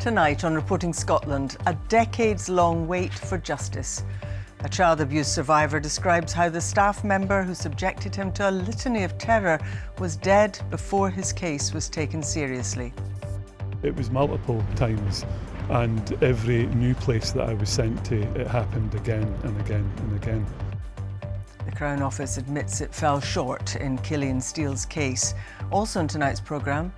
Tonight on Reporting Scotland, a decades-long wait for justice. A child abuse survivor describes how the staff member who subjected him to a litany of terror was dead before his case was taken seriously. It was multiple times, and every new place that I was sent to, it happened again and again and again. The Crown Office admits it fell short in Killian Steele's case. Also in tonight's programme,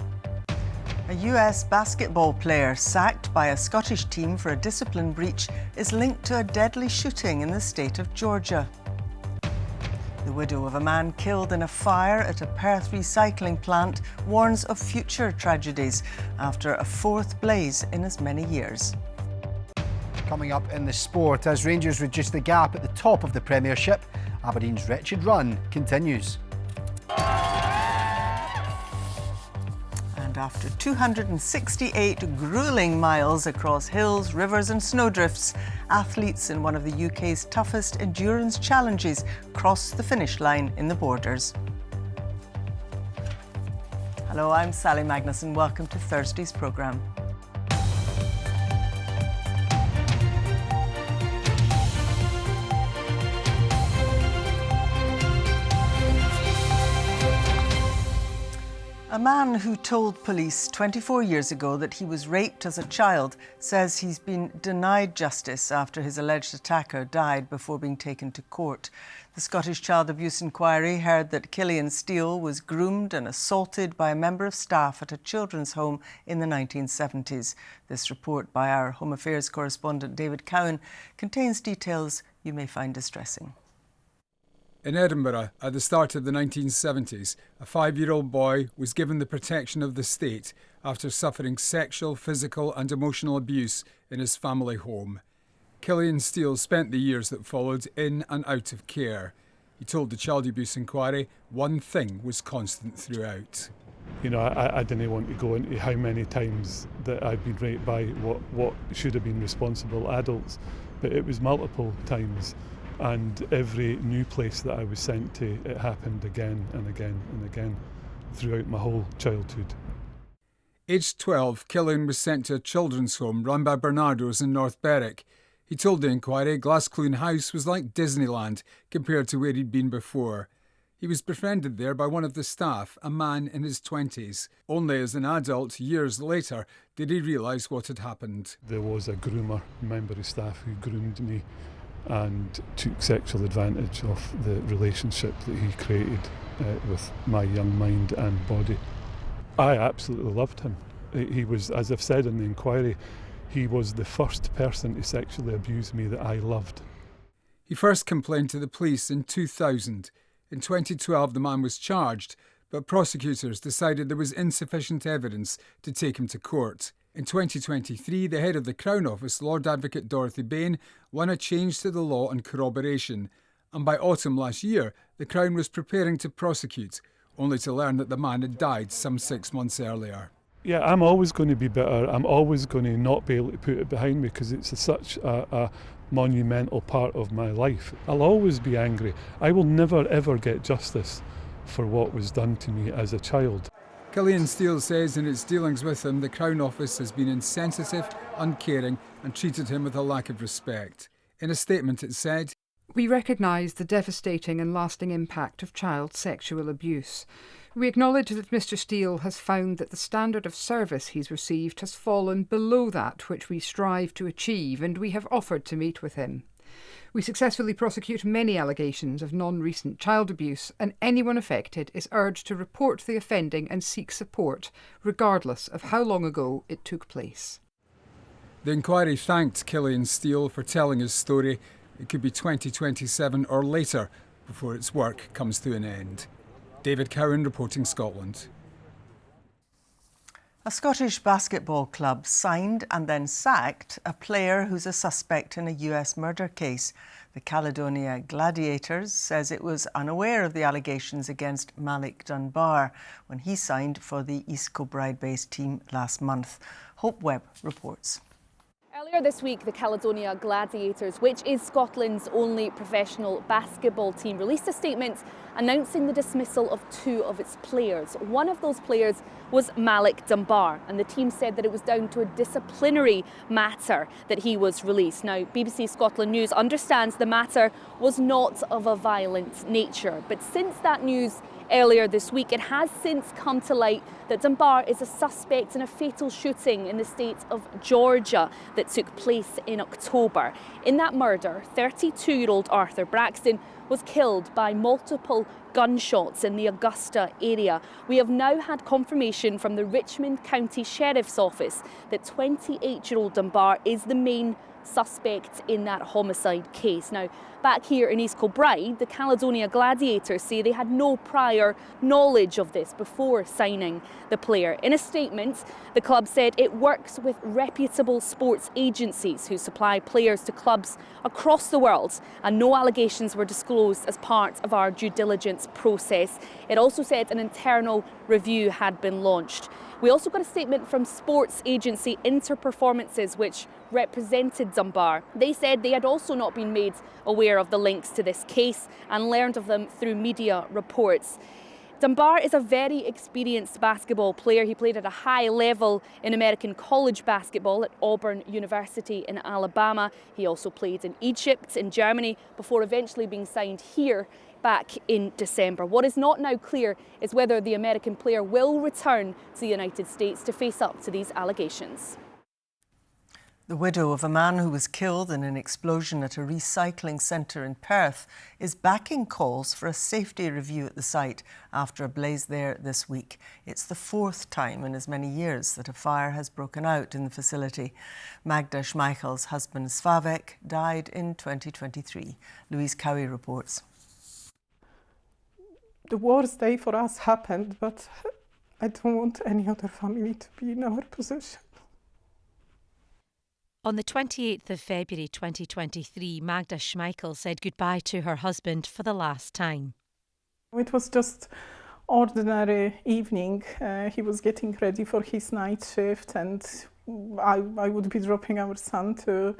a US basketball player sacked by a Scottish team for a discipline breach is linked to a deadly shooting in the state of Georgia. The widow of a man killed in a fire at a Perth recycling plant warns of future tragedies after a fourth blaze in as many years. Coming up in the sport, as Rangers reduce the gap at the top of the Premiership, Aberdeen's wretched run continues. And after 268 gruelling miles across hills, rivers and snowdrifts, athletes in one of the UK's toughest endurance challenges cross the finish line in the Borders. Hello, I'm Sally Magnuson. Welcome to Thursday's programme. A man who told police 24 years ago that he was raped as a child says he's been denied justice after his alleged attacker died before being taken to court. The Scottish Child Abuse Inquiry heard that Killian Steele was groomed and assaulted by a member of staff at a children's home in the 1970s. This report by our Home Affairs correspondent David Cowan contains details you may find distressing. In Edinburgh, at the start of the 1970s, a 5-year-old boy was given the protection of the state after suffering sexual, physical and emotional abuse in his family home. Killian Steele spent the years that followed in and out of care. He told the Child Abuse Inquiry one thing was constant throughout. You know, I didn't want to go into how many times that I'd been raped by what should have been responsible adults, but it was multiple times. And every new place that I was sent to, it happened again and again and again throughout my whole childhood. Aged 12, Killian was sent to a children's home run by Bernardo's in North Berwick. He told the inquiry Glasgow House was like Disneyland compared to where he'd been before. He was befriended there by one of the staff, a man in his 20s. Only as an adult, years later, did he realise what had happened. There was a groomer, member of staff, who groomed me and took sexual advantage of the relationship that he created with my young mind and body. I absolutely loved him. He was, as I've said in the inquiry, he was the first person to sexually abuse me that I loved. He first complained to the police in 2000. In 2012, the man was charged, but prosecutors decided there was insufficient evidence to take him to court. In 2023, the head of the Crown Office, Lord Advocate Dorothy Bain, won a change to the law on corroboration. And by autumn last year, the Crown was preparing to prosecute, only to learn that the man had died some 6 months earlier. Yeah, I'm always going to be bitter. I'm always going to not be able to put it behind me because it's such a monumental part of my life. I'll always be angry. I will never ever get justice for what was done to me as a child. Killian Steele says in its dealings with him, the Crown Office has been insensitive, uncaring and treated him with a lack of respect. In a statement it said, "We recognise the devastating and lasting impact of child sexual abuse. We acknowledge that Mr Steele has found that the standard of service he's received has fallen below that which we strive to achieve, and we have offered to meet with him. We successfully prosecute many allegations of non-recent child abuse, and anyone affected is urged to report the offending and seek support, regardless of how long ago it took place." The inquiry thanked Killian Steele for telling his story. It could be 2027 or later before its work comes to an end. David Cowan, Reporting Scotland. A Scottish basketball club signed and then sacked a player who's a suspect in a US murder case. The Caledonia Gladiators says it was unaware of the allegations against Malik Dunbar when he signed for the East Kilbride-based team last month. Hope Webb reports. Earlier this week, the Caledonia Gladiators, which is Scotland's only professional basketball team, released a statement announcing the dismissal of 2 of its players. One of those players was Malik Dunbar, and the team said that it was down to a disciplinary matter that he was released. Now, BBC Scotland News understands the matter was not of a violent nature, but since that news earlier this week, it has since come to light that Dunbar is a suspect in a fatal shooting in the state of Georgia that took place in October. In that murder, 32-year-old Arthur Braxton was killed by multiple gunshots in the Augusta area. We have now had confirmation from the Richmond County Sheriff's Office that 28-year-old Dunbar is the main suspect in that homicide case. Now, back here in East Kilbride, the Caledonia Gladiators say they had no prior knowledge of this before signing the player. In a statement, the club said it works with reputable sports agencies who supply players to clubs across the world, and no allegations were disclosed as part of our due diligence process. It also said an internal review had been launched. We also got a statement from sports agency Interperformances, which represented Dunbar. They said they had also not been made aware of the links to this case and learned of them through media reports. Dunbar is a very experienced basketball player. He played at a high level in American college basketball at Auburn University in Alabama. He also played in Egypt, in Germany, before eventually being signed here back in December. What is not now clear is whether the American player will return to the United States to face up to these allegations. The widow of a man who was killed in an explosion at a recycling centre in Perth is backing calls for a safety review at the site after a blaze there this week. It's the 4th time in as many years that a fire has broken out in the facility. Magda Schmeichel's husband Slavek died in 2023. Louise Cowie reports. The worst day for us happened, but I don't want any other family to be in our position. On the 28th of February 2023, Magda Schmeichel said goodbye to her husband for the last time. It was just ordinary evening. He was getting ready for his night shift, and I would be dropping our son to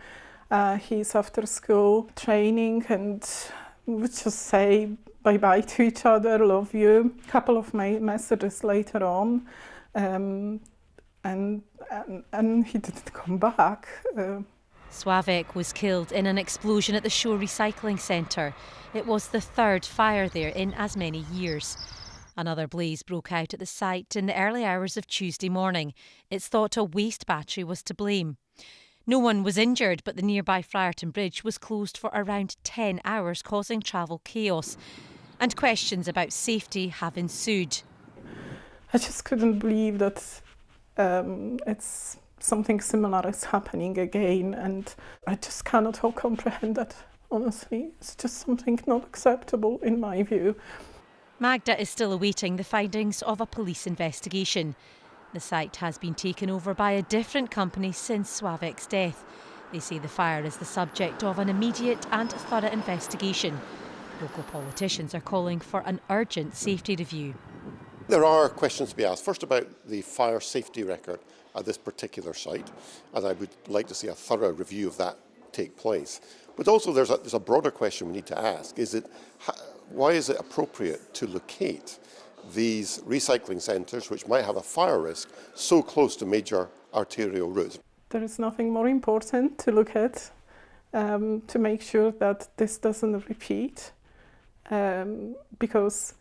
his after-school training, and we would just say bye-bye to each other, love you. A couple of messages later on, and he didn't come back. Slavek was killed in an explosion at the Shore Recycling Centre. It was the 3rd fire there in as many years. Another blaze broke out at the site in the early hours of Tuesday morning. It's thought a waste battery was to blame. No one was injured, but the nearby Friarton Bridge was closed for around 10 hours, causing travel chaos. And questions about safety have ensued. I just couldn't believe that it's something similar is happening again, and I just cannot comprehend that, honestly. It's just something not acceptable in my view. Magda is still awaiting the findings of a police investigation. The site has been taken over by a different company since Slavek's death. They say the fire is the subject of an immediate and thorough investigation. Local politicians are calling for an urgent safety review. There are questions to be asked. First, about the fire safety record at this particular site, and I would like to see a thorough review of that take place. But also there's a broader question we need to ask. Why is it appropriate to locate these recycling centres, which might have a fire risk, so close to major arterial routes? There is nothing more important to look at to make sure that this doesn't repeat, because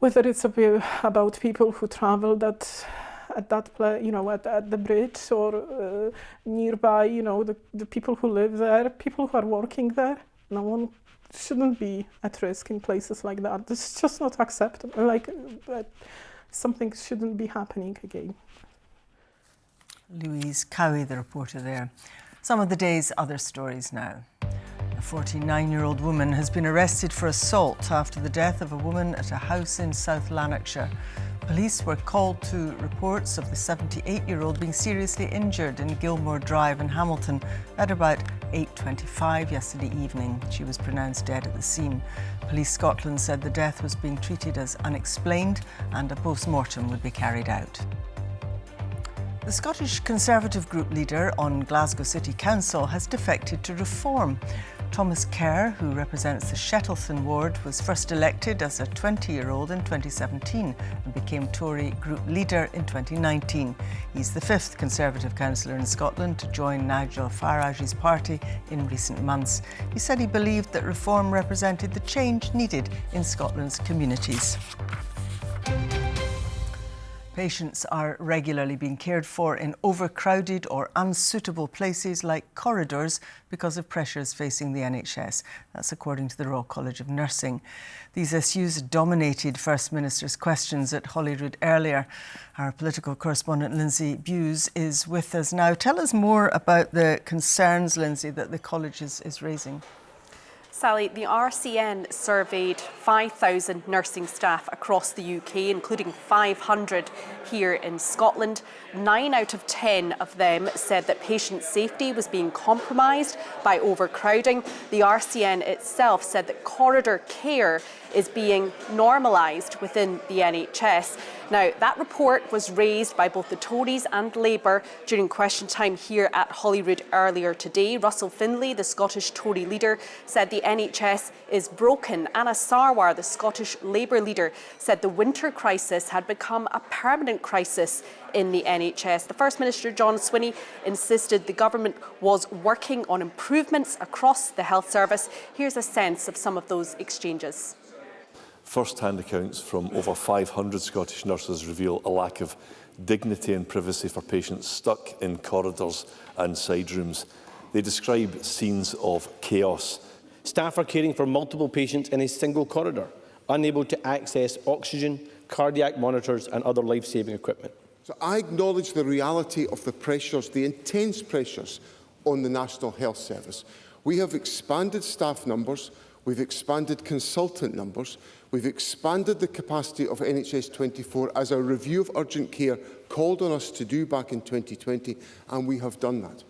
whether it's about people who travel at that place, at the bridge, or nearby, the people who live there, people who are working there, no one shouldn't be at risk in places like that. This is just not acceptable. Something shouldn't be happening again. Louise Cowie, the reporter there. Some of the day's other stories now. A 49-year-old woman has been arrested for assault after the death of a woman at a house in South Lanarkshire. Police were called to reports of the 78-year-old being seriously injured in Gilmore Drive in Hamilton at about 8:25 yesterday evening. She was pronounced dead at the scene. Police Scotland said the death was being treated as unexplained and a post-mortem would be carried out. The Scottish Conservative group leader on Glasgow City Council has defected to Reform. Thomas Kerr, who represents the Shettleston ward, was first elected as a 20-year-old in 2017 and became Tory group leader in 2019. He's the fifth Conservative councillor in Scotland to join Nigel Farage's party in recent months. He said he believed that Reform represented the change needed in Scotland's communities. Patients are regularly being cared for in overcrowded or unsuitable places like corridors because of pressures facing the NHS. That's according to the Royal College of Nursing. These issues dominated First Minister's questions at Holyrood earlier. Our political correspondent Lindsay Bewes is with us now. Tell us more about the concerns, Lindsay, that the college is raising. Sally, the RCN surveyed 5,000 nursing staff across the UK, including 500 here in Scotland. 9 out of 10 of them said that patient safety was being compromised by overcrowding. The RCN itself said that corridor care is being normalised within the NHS. Now, that report was raised by both the Tories and Labour during question time here at Holyrood earlier today. Russell Finlay, the Scottish Tory leader, said the NHS is broken. Anna Sarwar, the Scottish Labour leader, said the winter crisis had become a permanent crisis in the NHS. The First Minister, John Swinney, insisted the government was working on improvements across the health service. Here's a sense of some of those exchanges. First-hand accounts from over 500 Scottish nurses reveal a lack of dignity and privacy for patients stuck in corridors and side rooms. They describe scenes of chaos. Staff are caring for multiple patients in a single corridor, unable to access oxygen, cardiac monitors and other life-saving equipment. So I acknowledge the reality of the pressures, the intense pressures on the National Health Service. We have expanded staff numbers, we've expanded consultant numbers, we've expanded the capacity of NHS 24 as a review of urgent care called on us to do back in 2020, and we have done that.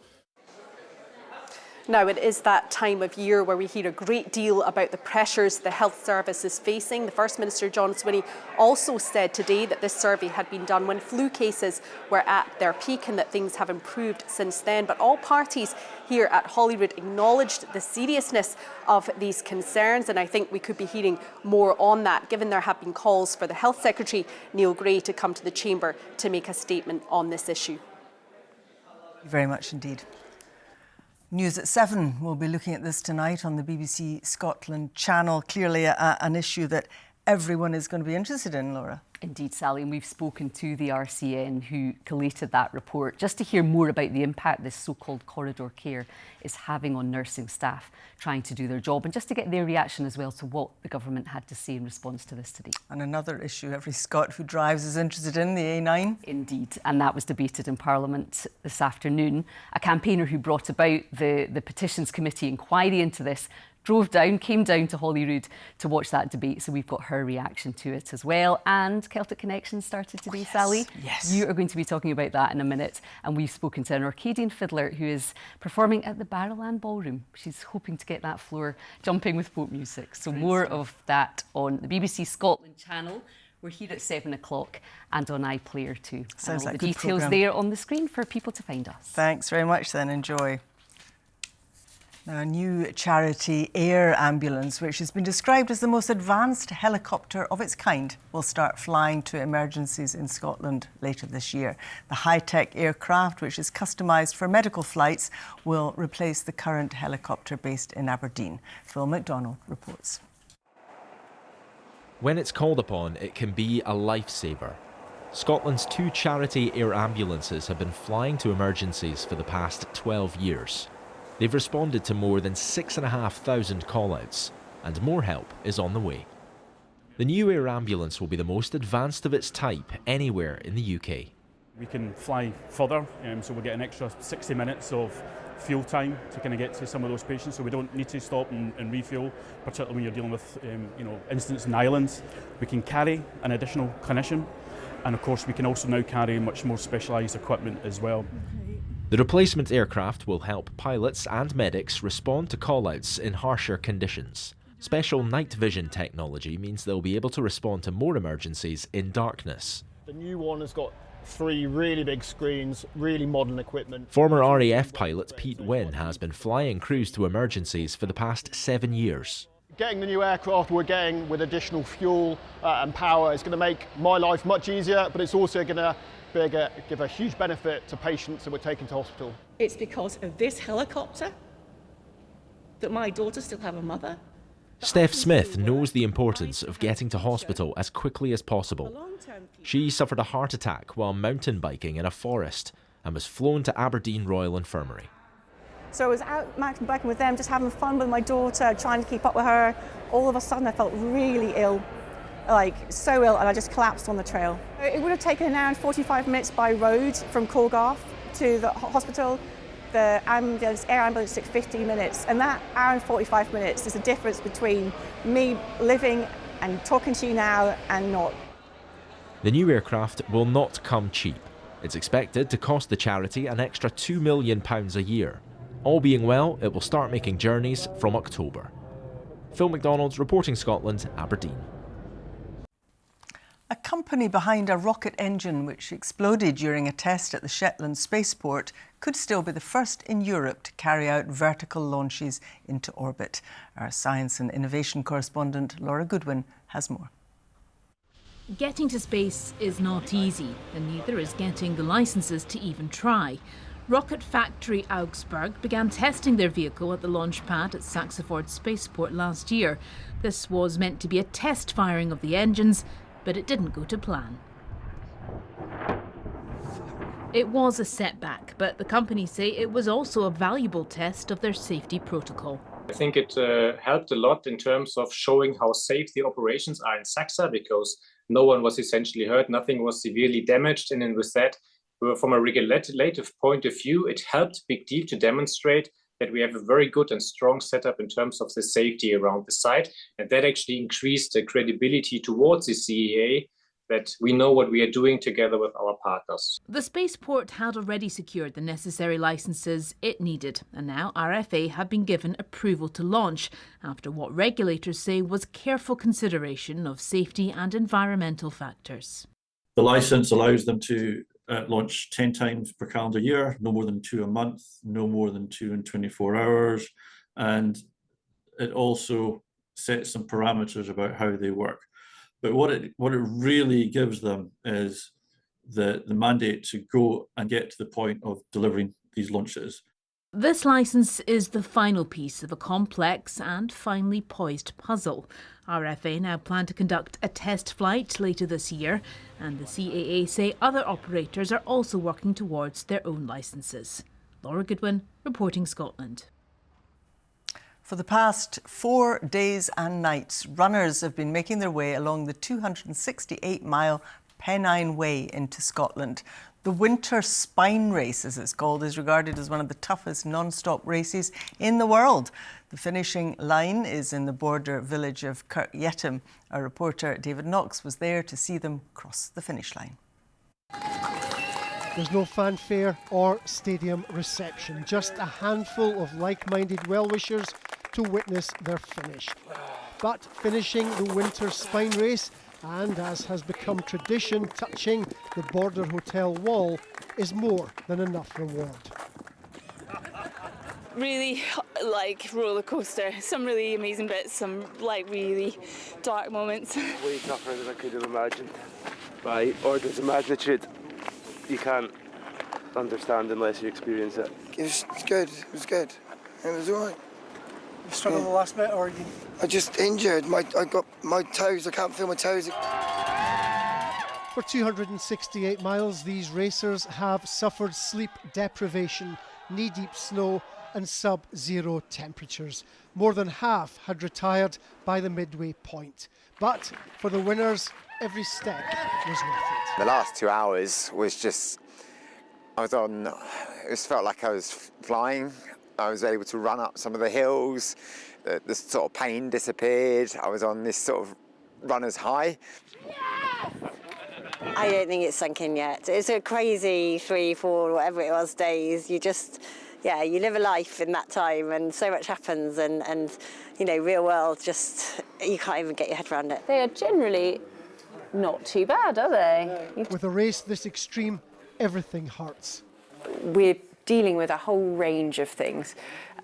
Now, it is that time of year where we hear a great deal about the pressures the health service is facing. The First Minister, John Swinney, also said today that this survey had been done when flu cases were at their peak and that things have improved since then. But all parties here at Holyrood acknowledged the seriousness of these concerns, and I think we could be hearing more on that, given there have been calls for the Health Secretary, Neil Gray, to come to the Chamber to make a statement on this issue. Thank you very much indeed. News at 7. We'll be looking at this tonight on the BBC Scotland channel. Clearly an issue that everyone is going to be interested in, Laura. Indeed, Sally, and we've spoken to the RCN who collated that report just to hear more about the impact this so-called corridor care is having on nursing staff trying to do their job, and just to get their reaction as well to what the government had to say in response to this today. And another issue every Scot who drives is interested in, the A9. Indeed, and that was debated in Parliament this afternoon. A campaigner who brought about the Petitions Committee inquiry into this came down to Holyrood to watch that debate, so we've got her reaction to it as well. And Celtic Connection started today, yes, Sally. Yes. You are going to be talking about that in a minute, and we've spoken to an Orcadian fiddler who is performing at the Barrowland Ballroom. She's hoping to get that floor jumping with folk music. So more of that on the BBC Scotland channel. We're here at 7 o'clock and on iPlayer too. Sounds like the a good details programme there on the screen for people to find us. Thanks very much then, enjoy. Now, a new charity air ambulance, which has been described as the most advanced helicopter of its kind, will start flying to emergencies in Scotland later this year. The high-tech aircraft, which is customised for medical flights, will replace the current helicopter based in Aberdeen. Phil McDonnell reports. When it's called upon, it can be a lifesaver. Scotland's 2 charity air ambulances have been flying to emergencies for the past 12 years. They've responded to more than 6,500 call-outs, and more help is on the way. The new air ambulance will be the most advanced of its type anywhere in the UK. We can fly further, so we'll get an extra 60 minutes of fuel time to kind of get to some of those patients, so we don't need to stop and refuel, particularly when you're dealing with incidents in islands. We can carry an additional clinician, and of course we can also now carry much more specialised equipment as well. The replacement aircraft will help pilots and medics respond to call-outs in harsher conditions. Special night vision technology means they'll be able to respond to more emergencies in darkness. The new one has got 3 really big screens, really modern equipment. Former RAF pilot Pete Wynne has been flying crews to emergencies for the past 7 years. Getting the new aircraft we're getting with additional fuel and power is going to make my life much easier, but it's also going to give a huge benefit to patients that we're taking to hospital. It's because of this helicopter that my daughters still have a mother. Steph Smith knows the importance of getting to hospital as quickly as possible. She suffered a heart attack while mountain biking in a forest and was flown to Aberdeen Royal Infirmary. So I was out mountain biking with them, just having fun with my daughter, trying to keep up with her. All of a sudden I felt really ill, like so ill, and I just collapsed on the trail. It would have taken an hour and 45 minutes by road from Colgarth to the hospital. The ambulance, air ambulance took 15 minutes, and that hour and 45 minutes is the difference between me living and talking to you now and not. The new aircraft will not come cheap. It's expected to cost the charity an extra £2 million a year. All being well, it will start making journeys from October. Phil McDonald, reporting Scotland, Aberdeen. A company behind a rocket engine which exploded during a test at the Shetland spaceport could still be the first in Europe to carry out vertical launches into orbit. Our science and innovation correspondent Laura Goodwin has more. Getting to space is not easy, and neither is getting the licences to even try. Rocket Factory Augsburg began testing their vehicle at the launch pad at Saxefjord Spaceport last year. This was meant to be a test firing of the engines, but it didn't go to plan. It was a setback, but the company say it was also a valuable test of their safety protocol. I think it helped a lot in terms of showing how safe the operations are in Saxa, because no one was essentially hurt, nothing was severely damaged, and then with that, from a regulative point of view, it helped Big Deal to demonstrate that we have a very good and strong setup in terms of the safety around the site, and that actually increased the credibility towards the CEA that we know what we are doing together with our partners. The spaceport had already secured the necessary licences it needed, and now RFA have been given approval to launch after what regulators say was careful consideration of safety and environmental factors. The licence allows them to launch 10 times per calendar year, no more than 2 a month, no more than 2 in 24 hours, and it also sets some parameters about how they work. But what it really gives them is the mandate to go and get to the point of delivering these launches. This licence is the final piece of a complex and finely poised puzzle. RFA now plan to conduct a test flight later this year, and the CAA say other operators are also working towards their own licences. Laura Goodwin, reporting Scotland. For the past 4 days and nights, runners have been making their way along the 268-mile Pennine Way into Scotland. The Winter Spine Race, as it's called, is regarded as one of the toughest non-stop races in the world. The finishing line is in the border village of Kirkyettam. Our reporter David Knox was there to see them cross the finish line. There's no fanfare or stadium reception, just a handful of like-minded well-wishers to witness their finish. But finishing the Winter Spine Race, and as has become tradition, touching the Border Hotel wall, is more than enough reward. Really like roller coaster, some really amazing bits, some like really dark moments. Way tougher than I could have imagined. By orders of magnitude, you can't understand unless you experience it. It was good, it was good. It was alright. You struggled the last bit, or you? I just injured. I got my toes, I can't feel my toes. For 268 miles, these racers have suffered sleep deprivation, knee-deep snow and sub-zero temperatures. More than half had retired by the midway point. But for the winners, every step was worth it. The last 2 hours was just, it felt like I was flying. I was able to run up some of the hills. The sort of pain disappeared. I was on this sort of runner's high. I don't think it's sunk in yet. It's a crazy 3, 4, whatever it was days. You just, you live a life in that time, and so much happens, and you know, real world, just, you can't even get your head around it. They are generally not too bad, are they? With a race this extreme, everything hurts. We're dealing with a whole range of things.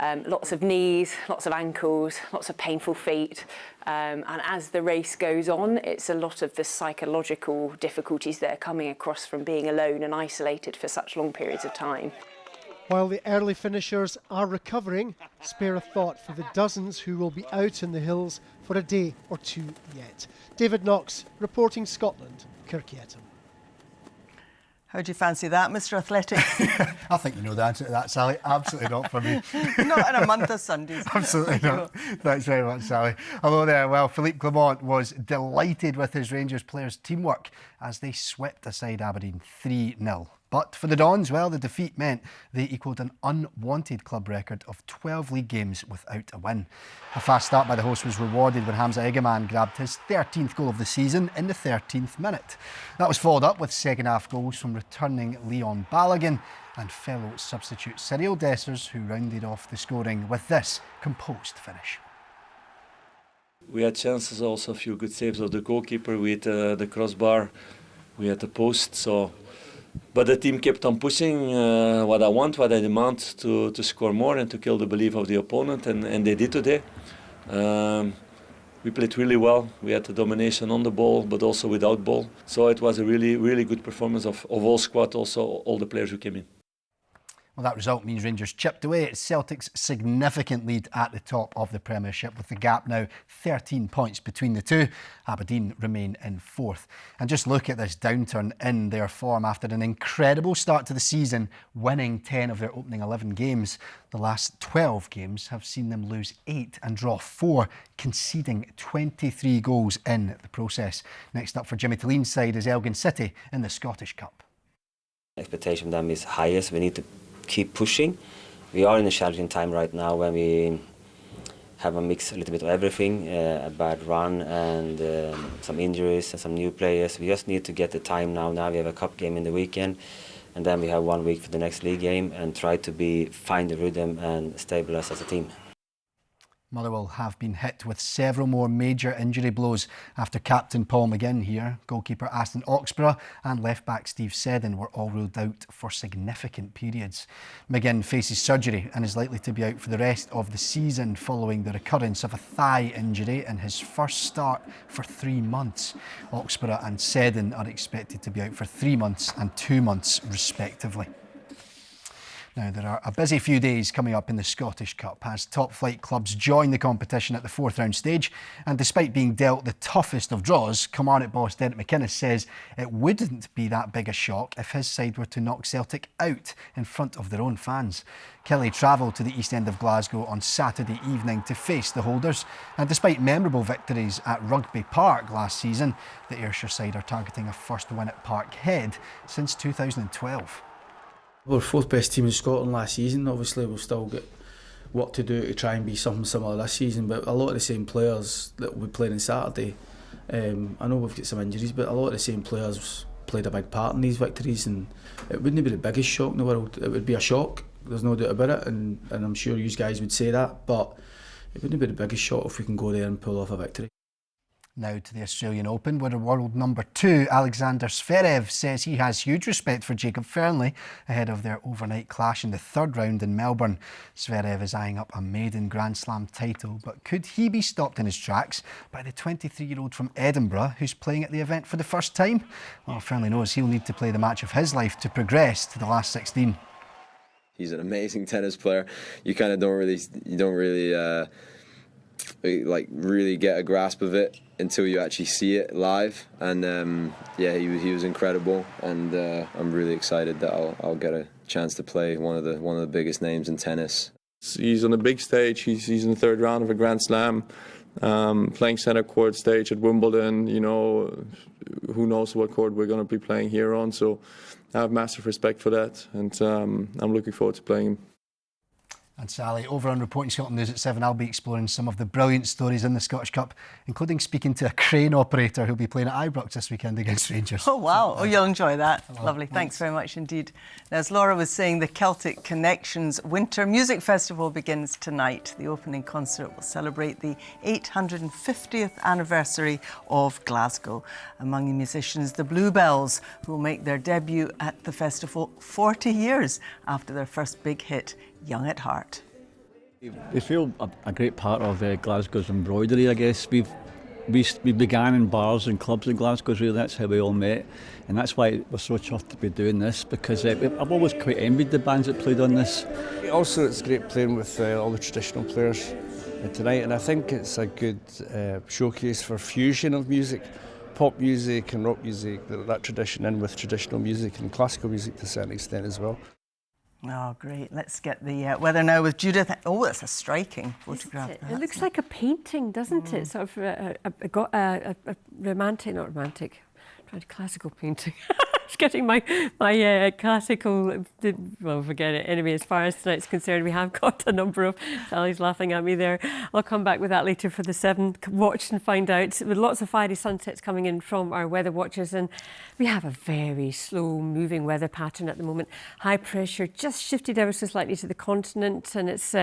Lots of knees, lots of ankles, lots of painful feet. And as the race goes on, it's a lot of the psychological difficulties that are coming across from being alone and isolated for such long periods of time. While the early finishers are recovering, spare a thought for the dozens who will be out in the hills for a day or two yet. David Knox, reporting Scotland, Kirkieton. How do you fancy that, Mr. Athletic? I think you know the answer to that, Sally. Absolutely not for me. Not in a month of Sundays. Absolutely not. Thanks very much, Sally. Hello there. Well, Philippe Clement was delighted with his Rangers players' teamwork as they swept aside Aberdeen 3-0. But for the Dons, well, the defeat meant they equalled an unwanted club record of 12 league games without a win. A fast start by the hosts was rewarded when Hamza Egeman grabbed his 13th goal of the season in the 13th minute. That was followed up with second-half goals from returning Leon Balogun and fellow substitute Cyril Dessers, who rounded off the scoring with this composed finish. We had chances, also a few good saves of the goalkeeper. We had the crossbar, we had the post, but the team kept on pushing what I demand to score more and to kill the belief of the opponent, and they did today. We played really well. We had the domination on the ball, but also without ball. So it was a really, really good performance of all squad, also all the players who came in. Well, that result means Rangers chipped away at Celtic's significant lead at the top of the Premiership, with the gap now 13 points between the two. Aberdeen remain in fourth. And just look at this downturn in their form after an incredible start to the season, winning 10 of their opening 11 games. The last 12 games have seen them lose 8 and draw 4, conceding 23 goals in the process. Next up for Jimmy Tilleen's side is Elgin City in the Scottish Cup. Expectation of them is highest. We need to keep pushing. We are in a challenging time right now when we have a mix a little bit of everything, a bad run and some injuries and some new players. We just need to get the time now. Now we have a cup game in the weekend, and then we have 1 week for the next league game, and try to find the rhythm and stabilise as a team. Motherwell have been hit with several more major injury blows after captain Paul McGinn here, goalkeeper Aston Oxborough and left-back Steve Seddon were all ruled out for significant periods. McGinn faces surgery and is likely to be out for the rest of the season following the recurrence of a thigh injury in his first start for 3 months. Oxborough and Seddon are expected to be out for 3 months and 2 months respectively. Now, there are a busy few days coming up in the Scottish Cup as top-flight clubs join the competition at the fourth-round stage. And despite being dealt the toughest of draws, Kilmarnock boss Derek McInnes says it wouldn't be that big a shock if his side were to knock Celtic out in front of their own fans. Kelly travelled to the east end of Glasgow on Saturday evening to face the holders. And despite memorable victories at Rugby Park last season, the Ayrshire side are targeting a first win at Parkhead since 2012. We were fourth best team in Scotland last season. Obviously we've still got work to do to try and be something similar this season, but a lot of the same players that will be playing on Saturday, I know we've got some injuries, but a lot of the same players played a big part in these victories, and it wouldn't be the biggest shock in the world. It would be a shock, there's no doubt about it, and I'm sure you guys would say that, but it wouldn't be the biggest shock if we can go there and pull off a victory. Now to the Australian Open, where world number 2 Alexander Zverev says he has huge respect for Jacob Fernley ahead of their overnight clash in the third round in Melbourne. Zverev is eyeing up a maiden Grand Slam title, but could he be stopped in his tracks by the 23-year-old from Edinburgh who's playing at the event for the first time? Well, Fernley knows he'll need to play the match of his life to progress to the last 16. He's an amazing tennis player. You kind of don't really really get a grasp of it until you actually see it live, and he was incredible, and I'm really excited that I'll get a chance to play one of the biggest names in tennis. He's on a big stage. He's in the third round of a Grand Slam, playing centre court stage at Wimbledon. You know, who knows what court we're going to be playing here on, so I have massive respect for that, and I'm looking forward to playing him. And Sally, over on Reporting Scotland News at 7, I'll be exploring some of the brilliant stories in the Scottish Cup, including speaking to a crane operator who'll be playing at Ibrox this weekend against Rangers. Oh, wow. Oh, you'll enjoy that. Lovely. Thanks very much indeed. Now, as Laura was saying, the Celtic Connections Winter Music Festival begins tonight. The opening concert will celebrate the 850th anniversary of Glasgow. Among the musicians, the Bluebells, who will make their debut at the festival 40 years after their first big hit, Young at Heart. We feel a great part of Glasgow's embroidery, I guess. We began in bars and clubs in Glasgow, really. That's how we all met, and that's why we're so chuffed to be doing this, because I've always quite envied the bands that played on this. Also, it's great playing with all the traditional players tonight, and I think it's a good showcase for fusion of music, pop music and rock music, that tradition in with traditional music and classical music to a certain extent as well. Oh, great. Let's get the weather now with Judith. Oh, that's a striking photograph. It looks like a painting, doesn't it? Sort of a romantic, not romantic, classical painting. It's getting my classical, well, forget it. Anyway, as far as tonight's concerned, we have got a number of, Sally's laughing at me there. I'll come back with that later for the 7. Watch and find out. With lots of fiery sunsets coming in from our weather watchers, and we have a very slow moving weather pattern at the moment. High pressure just shifted ever so slightly to the continent, and it's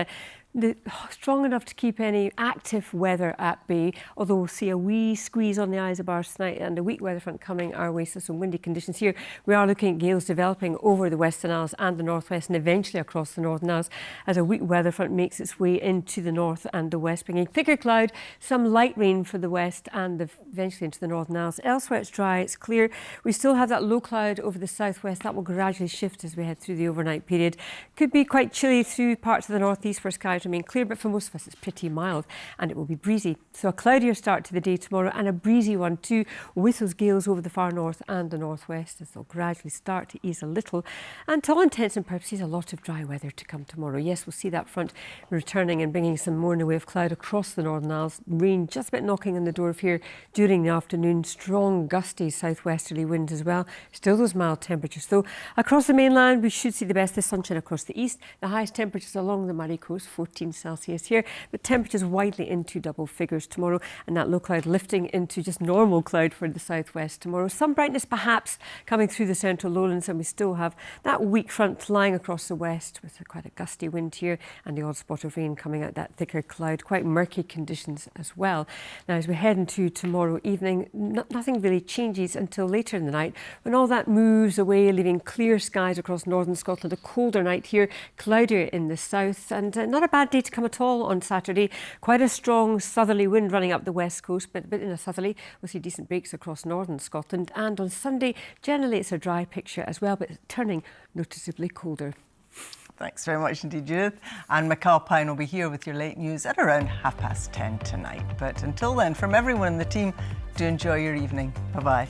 strong enough to keep any active weather at bay, although we'll see a wee squeeze on the Isobars tonight and a weak weather front coming our way, so some windy conditions here. We are looking at gales developing over the Western Isles and the northwest, and eventually across the Northern Isles as a weak weather front makes its way into the north and the west, bringing thicker cloud, some light rain for the west and eventually into the Northern Isles. Elsewhere it's dry, it's clear. We still have that low cloud over the southwest. That will gradually shift as we head through the overnight period. Could be quite chilly through parts of the northeast where skies remain clear, but for most of us it's pretty mild and it will be breezy. So a cloudier start to the day tomorrow, and a breezy one too, with those gales over the far north and the northwest as they'll gradually start to ease a little. And to all intents and purposes, a lot of dry weather to come tomorrow. Yes, we'll see that front returning and bringing some more in the way of cloud across the Northern Isles. Rain just about knocking on the door of here during the afternoon. Strong gusty southwesterly winds as well. Still those mild temperatures though. Across the mainland we should see the best of sunshine across the east. The highest temperatures along the Murray coast, 14 Celsius here, but temperatures widely into double figures tomorrow, and that low cloud lifting into just normal cloud for the southwest tomorrow. Some brightness perhaps coming through the central lowlands, and we still have that weak front lying across the west with quite a gusty wind here and the odd spot of rain coming out that thicker cloud. Quite murky conditions as well. Now as we head into tomorrow evening, nothing really changes until later in the night when all that moves away, leaving clear skies across northern Scotland. A colder night here, cloudier in the south, and not a bad day to come at all on Saturday. Quite a strong southerly wind running up the west coast, but a bit in a southerly. We'll see decent breaks across northern Scotland, and on Sunday generally it's a dry picture as well, but turning noticeably colder. Thanks very much indeed, Judith. And McAlpine will be here with your late news at around 10:30 tonight. But until then, from everyone in the team, do enjoy your evening. Bye-bye.